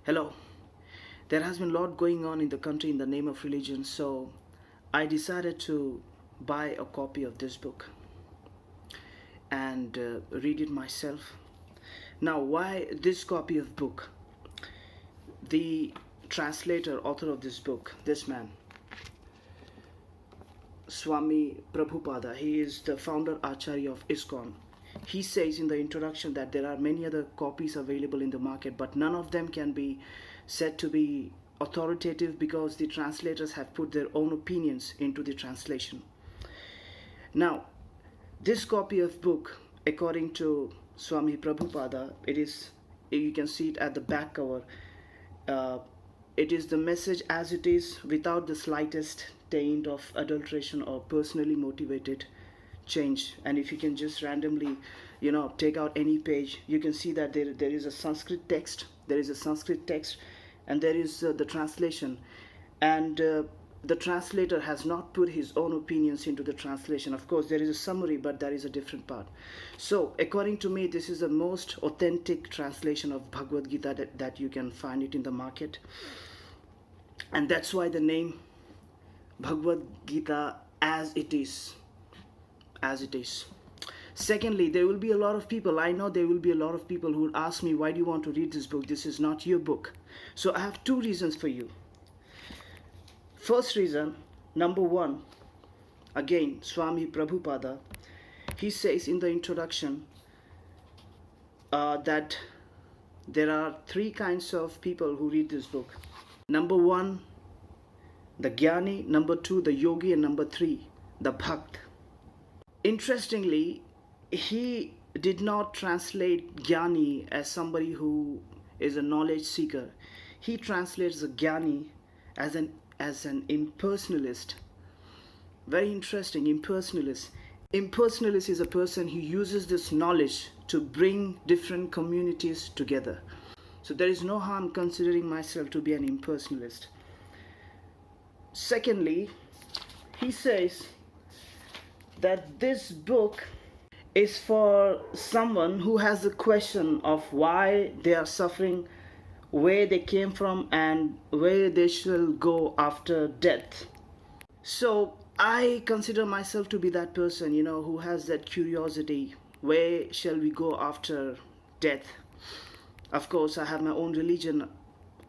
Hello. There has been a lot going on in the country in the name of religion, so I decided to buy a copy of this book and read it myself. Now, why this copy of book? The translator, author of this book, this man, Swami Prabhupada, he is the founder Acharya of ISKCON. He says in the introduction that there are many other copies available in the market, but none of them can be said to be authoritative because the translators have put their own opinions into the translation. Now, this copy of book, according to Swami Prabhupada, you can see it at the back cover. It is the message as it is, without the slightest taint of adulteration or personally motivated change. And if you can just randomly take out any page, you can see that there is a Sanskrit text, and there is the translation, and the translator has not put his own opinions into the translation. Of course, there is a summary, but there is a different part. So according to me, this is the most authentic translation of Bhagavad Gita that you can find it in the market, and that's why the name Bhagavad Gita as it is. Secondly, there will be a lot of people, I know there will be a lot of people who will ask me, why do you want to read this book? This is not your book. So I have two reasons for you. First reason, number one, again, Swami Prabhupada, he says in the introduction that there are three kinds of people who read this book. Number one, the Jnani, number two, the Yogi, and number three, the Bhakt. Interestingly, he did not translate Jnani as somebody who is a knowledge seeker. He translates the Jnani as an impersonalist. Very interesting, impersonalist. Impersonalist is a person who uses this knowledge to bring different communities together. So there is no harm considering myself to be an impersonalist. Secondly, he says that this book is for someone who has a question of why they are suffering, where they came from, and where they shall go after death. So I consider myself to be that person, who has that curiosity. Where shall we go after death? Of course, I have my own religion.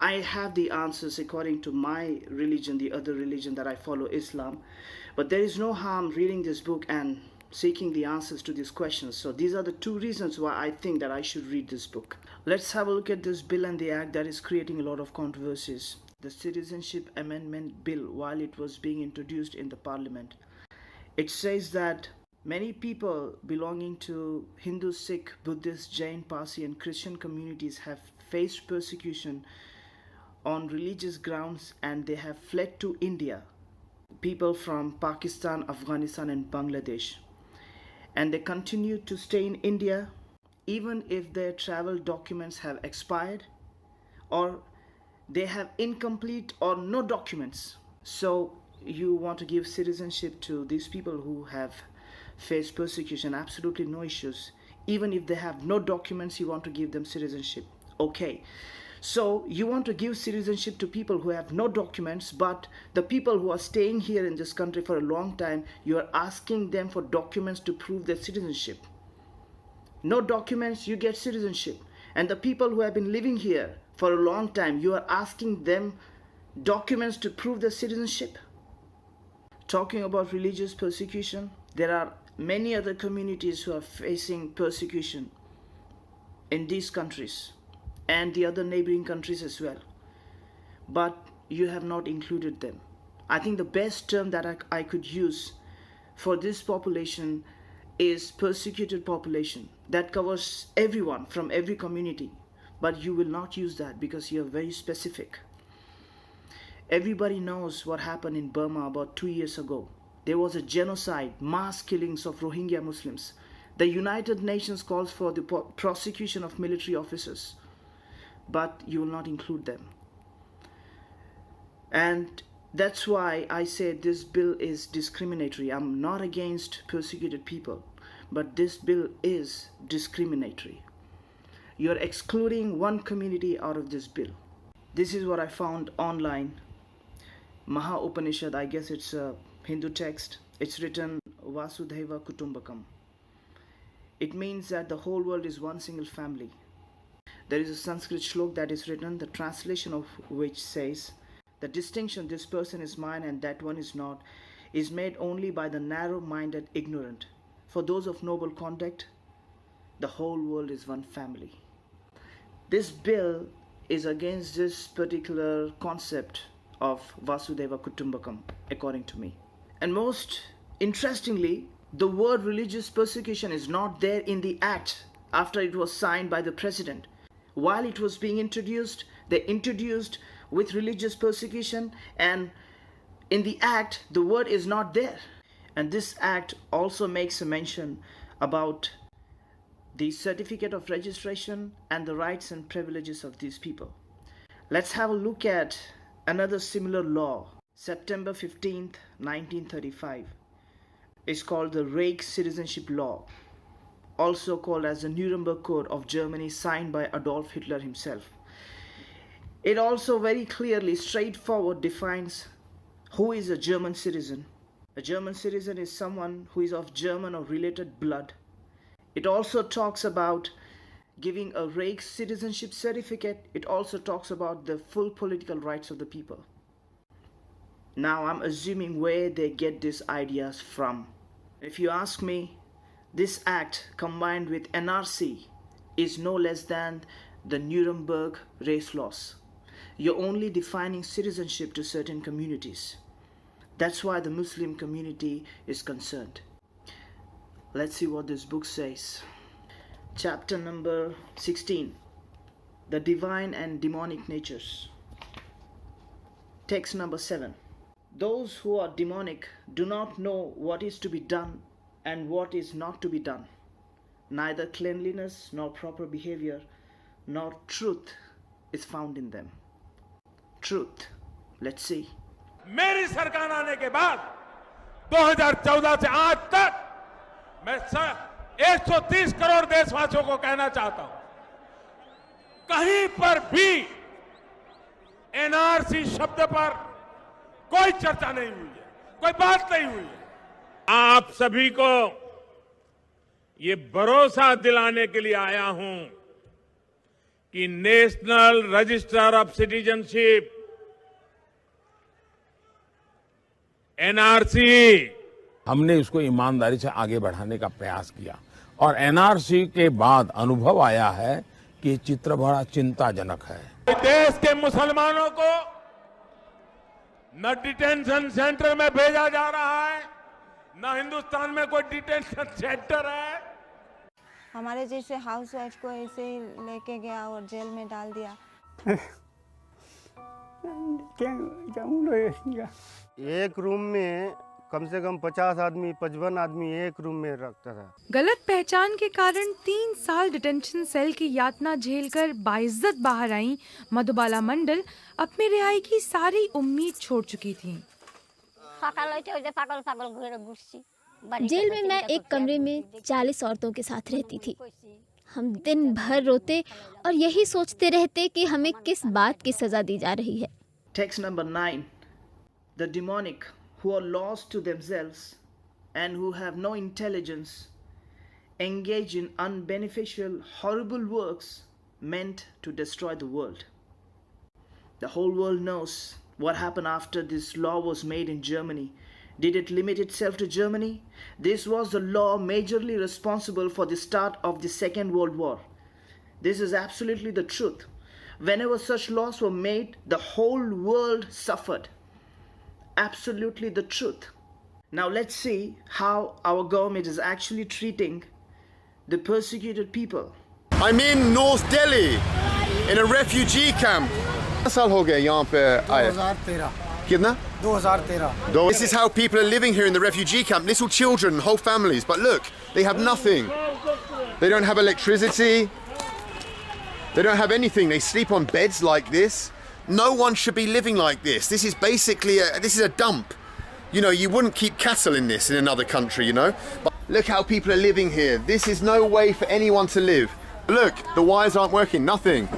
I have the answers according to my religion, the other religion that I follow, Islam. But there is no harm reading this book and seeking the answers to these questions. So these are the two reasons why I think that I should read this book. Let's have a look at this bill and the act that is creating a lot of controversies. The Citizenship Amendment Bill, while it was being introduced in the Parliament, it says that many people belonging to Hindu, Sikh, Buddhist, Jain, Parsi, and Christian communities have faced persecution on religious grounds, and they have fled to India. People from Pakistan, Afghanistan, and Bangladesh. And they continue to stay in India even if their travel documents have expired or they have incomplete or no documents. So you want to give citizenship to these people who have faced persecution, absolutely no issues. Even if they have no documents, you want to give them citizenship. Okay. So you want to give citizenship to people who have no documents, but the people who are staying here in this country for a long time, you are asking them for documents to prove their citizenship. No documents, you get citizenship. And the people who have been living here for a long time, you are asking them documents to prove their citizenship. Talking about religious persecution, there are many other communities who are facing persecution in these countries and the other neighboring countries as well. But you have not included them. I think the best term that I could use for this population is persecuted population. That covers everyone from every community. But you will not use that because you are very specific. Everybody knows what happened in Burma about 2 years ago. There was a genocide, mass killings of Rohingya Muslims. The United Nations calls for the prosecution of military officers. But you will not include them. And that's why I say this bill is discriminatory. I'm not against persecuted people, but this bill is discriminatory. You're excluding one community out of this bill. This is what I found online. Maha Upanishad, I guess it's a Hindu text. It's written Vasudhaiva Kutumbakam. It means that the whole world is one single family. There is a Sanskrit shlok that is written, the translation of which says, the distinction this person is mine and that one is not is made only by the narrow-minded ignorant. For those of noble conduct, the whole world is one family. This bill is against this particular concept of Vasudhaiva Kutumbakam, according to me. And most interestingly, the word religious persecution is not there in the act after it was signed by the president. While it was being introduced, they introduced with religious persecution, and in the act, the word is not there. And this act also makes a mention about the certificate of registration and the rights and privileges of these people. Let's have a look at another similar law. September 15th, 1935. Is called the Reich Citizenship Law, also called as the Nuremberg Code of Germany, signed by Adolf Hitler himself. It also very clearly, straightforward defines who is a German citizen. A German citizen is someone who is of German or related blood. It also talks about giving a Reich citizenship certificate. It also talks about the full political rights of the people. Now I'm assuming where they get these ideas from. If you ask me, this act combined with NRC is no less than the Nuremberg race laws. You're only defining citizenship to certain communities. That's why the Muslim community is concerned. Let's see what this book says. Chapter number 16. The Divine and Demonic Natures. Text number 7. Those who are demonic do not know what is to be done and what is not to be done. Neither cleanliness nor proper behavior nor truth is found in them. Truth. Let's see. मेरी सरकार आने के बाद 2014 से आज तक मैं 130 करोड़ देशवासियों को कहना चाहता हूं, कहीं पर भी एनआरसी शब्द पर कोई चर्चा नहीं हुई है, कोई बात नहीं हुई है। आप सभी को ये भरोसा दिलाने के लिए आया हूं कि national register of citizenship NRC, हमने इसको ईमानदारी से आगे बढ़ाने का प्रयास किया और एनआरसी के बाद अनुभव आया है कि ये चित्र बड़ा चिंताजनक है। देश के मुसलमानों को न डिटेंशन सेंटर में भेजा जा रहा है, न हिंदुस्तान में कोई डिटेंशन सेंटर है। हमारे जैसे हाउसवाइफ को ऐसे ही लेके गया और जेल में डाल दिया। एक रूम में कम से कम 50 आदमी 55 आदमी एक रूम में रखता था। गलत पहचान के कारण 3 साल डिटेंशन सेल की यातना झेलकर बाइज्जत बाहर आई मधुबाला मंडल अपनी रिहाई की सारी उम्मीद छोड़ चुकी थी। जेल में मैं एक कमरे में 40 औरतों के साथ रहती थी। हम दिन भर रोते और यही सोचते रहते कि हमें किस बात की सजा दी जा रही है। Text number 9. The demonic who are lost to themselves and who have no intelligence engage in unbeneficial, horrible works meant to destroy the world. The whole world knows what happened after this law was made in Germany. Did it limit itself to Germany? This was the law majorly responsible for the start of the Second World War. This is absolutely the truth. Whenever such laws were made, the whole world suffered. Absolutely the truth. Now let's see how our government is actually treating the persecuted people. I'm in North Delhi, in a refugee camp. कितना साल हो गया यहाँ पे आए? 2013। कितना? 2013। This is how people are living here in the refugee camp. Little children, whole families. But look, they have nothing. They don't have electricity. They don't have anything. They sleep on beds like this. No one should be living like this. This is basically this is a dump. You know, you wouldn't keep cattle in this in another country, you know. But look how people are living here. This is no way for anyone to live. Look, the wires aren't working. Nothing.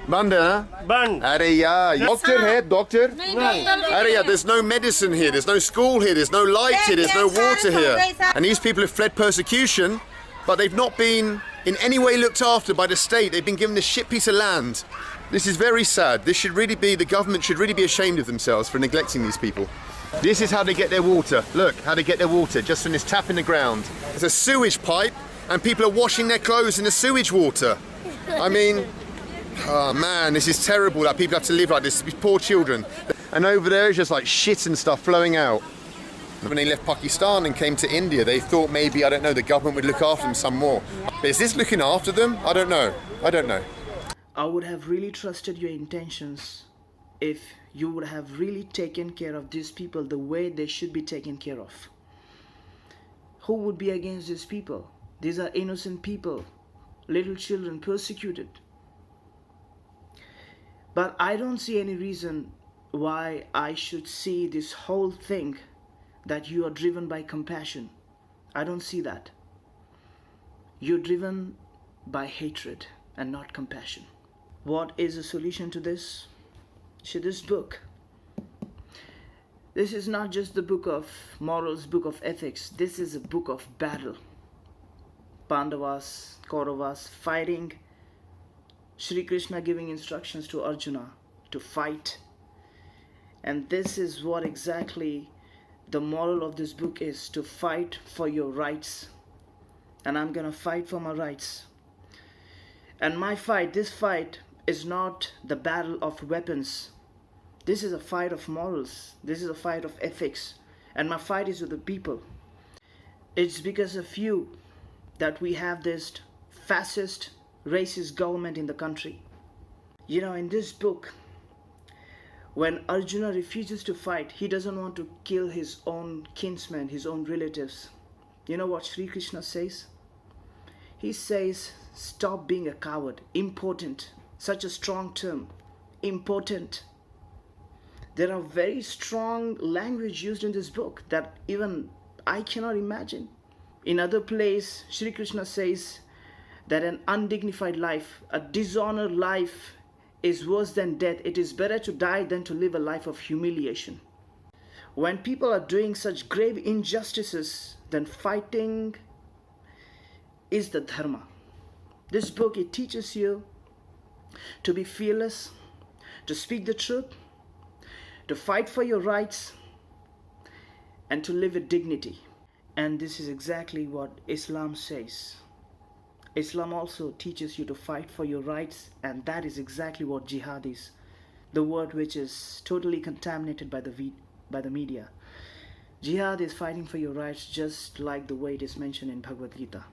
बंद है ना? बंद। अरे यार, doctor है, doctor? अरे यार, there's no medicine here, there's no school here, there's no light here, there's no water here. And these people have fled persecution, but they've not been in any way looked after by the state. They've been given a shit piece of land. This is very sad. This should really be, the government should really be ashamed of themselves for neglecting these people. This is how they get their water. Look, how they get their water, just from this tap in the ground. It's a sewage pipe, and people are washing their clothes in the sewage water. I mean, oh man, this is terrible that people have to live like this, these poor children. And over there is just like shit and stuff flowing out. When they left Pakistan and came to India, they thought maybe, I don't know, the government would look after them some more. But is this looking after them? I don't know. I don't know. I would have really trusted your intentions if you would have really taken care of these people the way they should be taken care of. Who would be against these people? These are innocent people, little children persecuted. But I don't see any reason why I should see this whole thing that you are driven by compassion. I don't see that. You're driven by hatred and not compassion. What is the solution to this? See, this book. This is not just the book of morals, book of ethics. This is a book of battle. Pandavas, Kauravas fighting. Shri Krishna giving instructions to Arjuna to fight. And this is what exactly the moral of this book is, to fight for your rights. And I'm gonna fight for my rights. And my fight, this fight, is not the battle of weapons. This is a fight of morals. This is a fight of ethics. And my fight is with the people. It's because of you that we have this fascist, racist government in the country. You know, in this book, when Arjuna refuses to fight, he doesn't want to kill his own kinsmen, his own relatives. You know what Sri Krishna says? He says, stop being a coward. Impotent. Such a strong term. Impotent. There are very strong language used in this book that even I cannot imagine. In other place, Sri Krishna says that an undignified life, a dishonored life, is worse than death. It is better to die than to live a life of humiliation. When people are doing such grave injustices, then fighting is the dharma. This book, it teaches you to be fearless, to speak the truth, to fight for your rights, and to live with dignity. And this is exactly what Islam says. Islam also teaches you to fight for your rights, and that is exactly what jihad is. The word which is totally contaminated by the media. Jihad is fighting for your rights, just like the way it is mentioned in Bhagavad Geeta.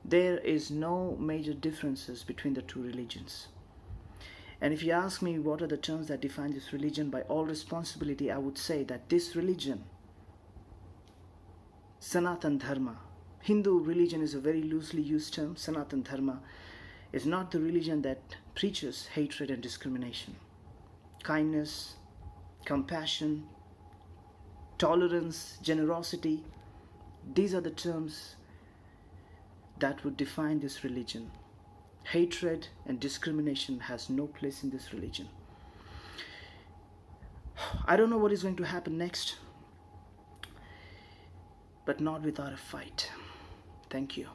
There is no major differences between the two religions. And if you ask me what are the terms that define this religion, by all responsibility, I would say that this religion, Sanatan Dharma, Hindu religion is a very loosely used term. Sanatan Dharma is not the religion that preaches hatred and discrimination. Kindness, compassion, tolerance, generosity, these are the terms that would define this religion. Hatred and discrimination has no place in this religion. I don't know what is going to happen next, but not without a fight. Thank you.